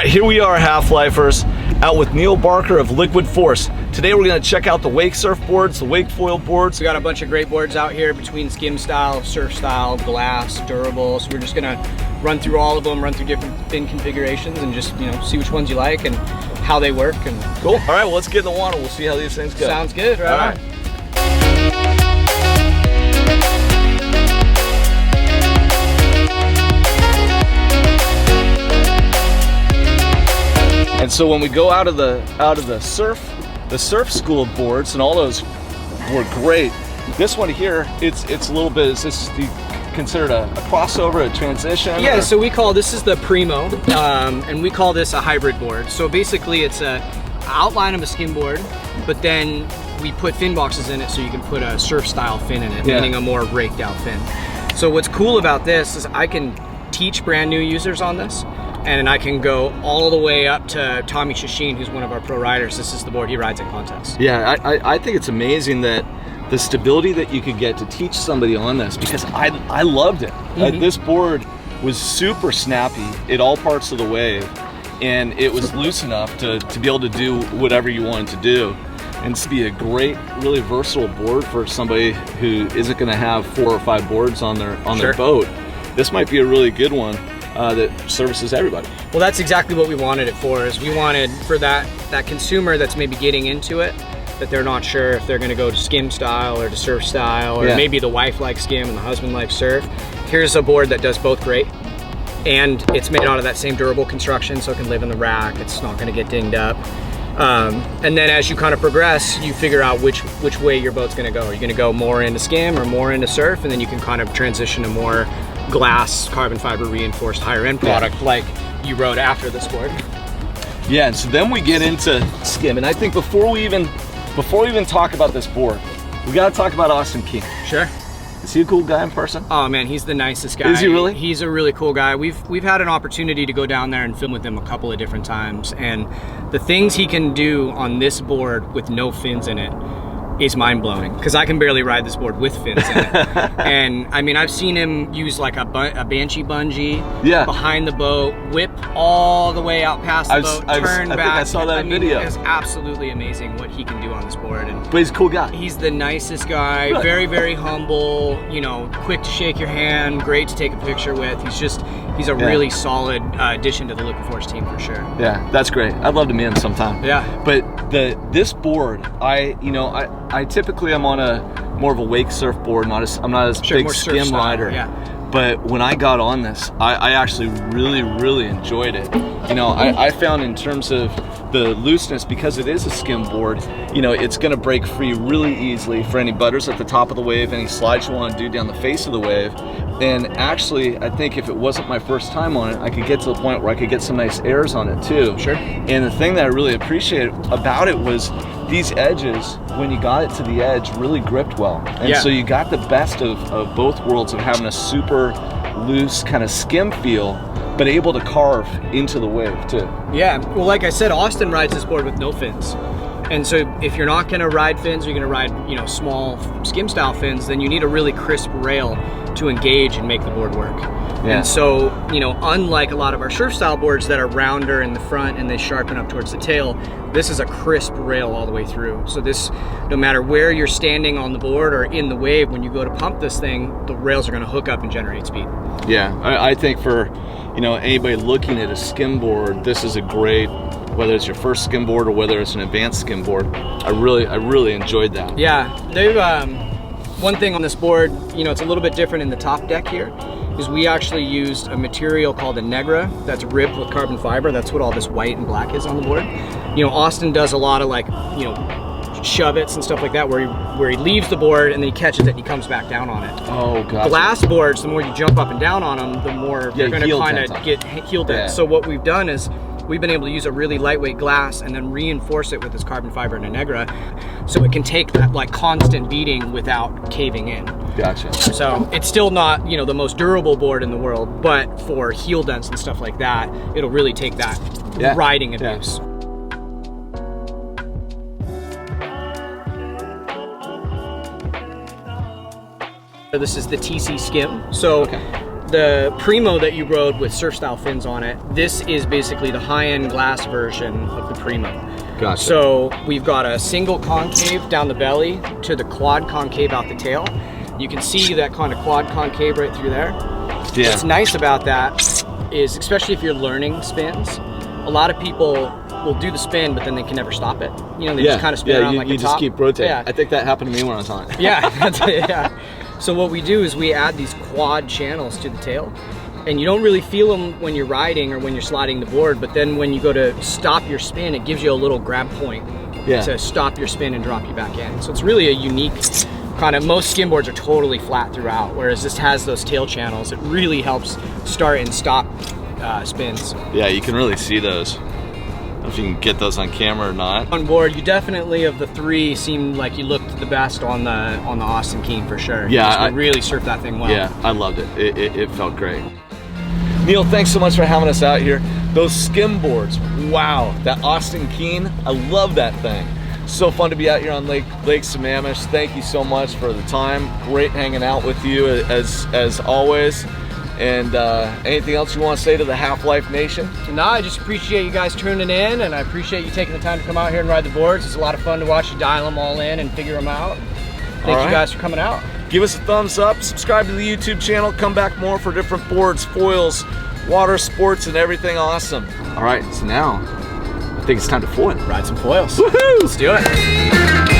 right, here we are, Half-Lifers, out with Neil Barker of Liquid Force. Today we're going to check out the Wakesurf boards, the Wakefoil boards. We got a bunch of great boards out here between skim style, surf style, glass, durable. So we're just going to run through all of them, run through different fin configurations, and just see which ones you like and how they work. And cool. All right, well, let's get in the water. We'll see how these things go. Sounds good. Right. All right. And so when we go out of the surf school of boards, and all those were great. This one here, it's a little bit. Is this considered a crossover, a transition? Yeah. So this is the Primo, and we call this a hybrid board. So basically, it's a outline of a skimboard, but then we put fin boxes in it so you can put a surf style fin in it, meaning a more raked out fin. So what's cool about this is I can teach brand new users on this. And I can go all the way up to Tommy Shashin, who's one of our pro riders. This is the board he rides at contests. Yeah, I think it's amazing that the stability that you could get to teach somebody on this, because I loved it. This board was super snappy at all parts of the wave, and it was loose enough to be able to do whatever you wanted to do. And to be a great, really versatile board for somebody who isn't going to have 4 or 5 boards on their boat. This might be a really good one. That services everybody. Well, that's exactly what we wanted it for. Is we wanted for that consumer that's maybe getting into it, that they're not sure if they're going to go to skim style or to surf style, or maybe the wife likes skim and the husband likes surf. Here's a board that does both great, and it's made out of that same durable construction, so it can live in the rack. It's not going to get dinged up. And then as you kind of progress, you figure out which way your boat's going to go. Are you going to go more into skim or more into surf? And then you can kind of transition to more glass, carbon fiber reinforced higher end product like you rode after this board. Yeah, and so then we get into skim, and I think before we even talk about this board, we got to talk about Austin King. Sure. Is he a cool guy in person? Oh man, he's the nicest guy. Is he really? He's a really cool guy. We've had an opportunity to go down there and film with him a couple of different times, and the things he can do on this board with no fins in it is mind-blowing, because I can barely ride this board with fins in it. And I mean, I've seen him use like a Banshee bungee behind the boat, whip all the way out past the boat, turn back. I saw that video. It's absolutely amazing what he can do on this board. But he's a cool guy. He's the nicest guy, really? Very, very humble, quick to shake your hand, great to take a picture with. He's a really solid addition to the Liquid Force team for sure. Yeah, that's great. I'd love to meet him sometime. Yeah. But this board, I typically am on more of a wake surf board. I'm not as big skim rider. Yeah. But when I got on this, I actually really enjoyed it. I found in terms of the looseness, because it is a skim board, it's going to break free really easily for any butters at the top of the wave, any slides you want to do down the face of the wave. And actually, I think if it wasn't my first time on it, I could get to the point where I could get some nice airs on it too. Sure. And the thing that I really appreciated about it was these edges, when you got it to the edge, really gripped well. And so you got the best of both worlds of having a super loose kind of skim feel, but able to carve into the wave too. Yeah, well, like I said, Austin rides this board with no fins. And so if you're not gonna ride fins, you're gonna ride, small skim style fins, then you need a really crisp rail to engage and make the board work. Yeah. And so, unlike a lot of our surf style boards that are rounder in the front and they sharpen up towards the tail, this is a crisp rail all the way through. So this, no matter where you're standing on the board or in the wave, when you go to pump this thing, the rails are gonna hook up and generate speed. Yeah, I think for, anybody looking at a skim board, this is a great, whether it's your first skimboard or whether it's an advanced skimboard. I really enjoyed that. Yeah, they've one thing on this board, it's a little bit different in the top deck here, is we actually used a material called a Negra that's ribbed with carbon fiber. That's what all this white and black is on the board. Austin does a lot of shove-its and stuff like that, where he leaves the board and then he catches it and he comes back down on it. Oh, gotcha. Glass boards, the more you jump up and down on them, the more they're going to kind of get heel dent. So what we've done is we've been able to use a really lightweight glass and then reinforce it with this carbon fiber and a Negra, so it can take that constant beating without caving in. Gotcha. So it's still not, the most durable board in the world, but for heel dents and stuff like that, it'll really take that riding abuse. This is the TC Skim. So the Primo that you rode with surf style fins on it, this is basically the high-end glass version of the Primo. Gotcha. So we've got a single concave down the belly to the quad concave out the tail. You can see that kind of quad concave right through there. Yeah. What's nice about that is, especially if you're learning spins, a lot of people will do the spin, but then they can never stop it. You know, they just kind of spin around like you a just top. keep rotating. Yeah. I think that happened to me when I was on it. Yeah, that's it, yeah. So what we do is we add these quad channels to the tail, and you don't really feel them when you're riding or when you're sliding the board, but then when you go to stop your spin, it gives you a little grab point to stop your spin and drop you back in. So it's really a unique kind of, most skimboards are totally flat throughout, whereas this has those tail channels. It really helps start and stop spins. Yeah, you can really see those. I don't know if you can get those on camera or not. On board, you definitely, of the three, seemed like you looked the best on the Austin Keen for sure. Yeah, you really surfed that thing well. Yeah, I loved it. It felt great. Neil, thanks so much for having us out here. Those skimboards, wow, that Austin Keen, I love that thing. So fun to be out here on Lake Sammamish. Thank you so much for the time. Great hanging out with you as always. And anything else you want to say to the Half-Life Nation? No, I just appreciate you guys tuning in, and I appreciate you taking the time to come out here and ride the boards. It's a lot of fun to watch you dial them all in and figure them out. Thank you guys for coming out. Give us a thumbs up, subscribe to the YouTube channel, come back more for different boards, foils, water sports, and everything awesome. All right, so now I think it's time to foil. Ride some foils. Woohoo! Let's do it.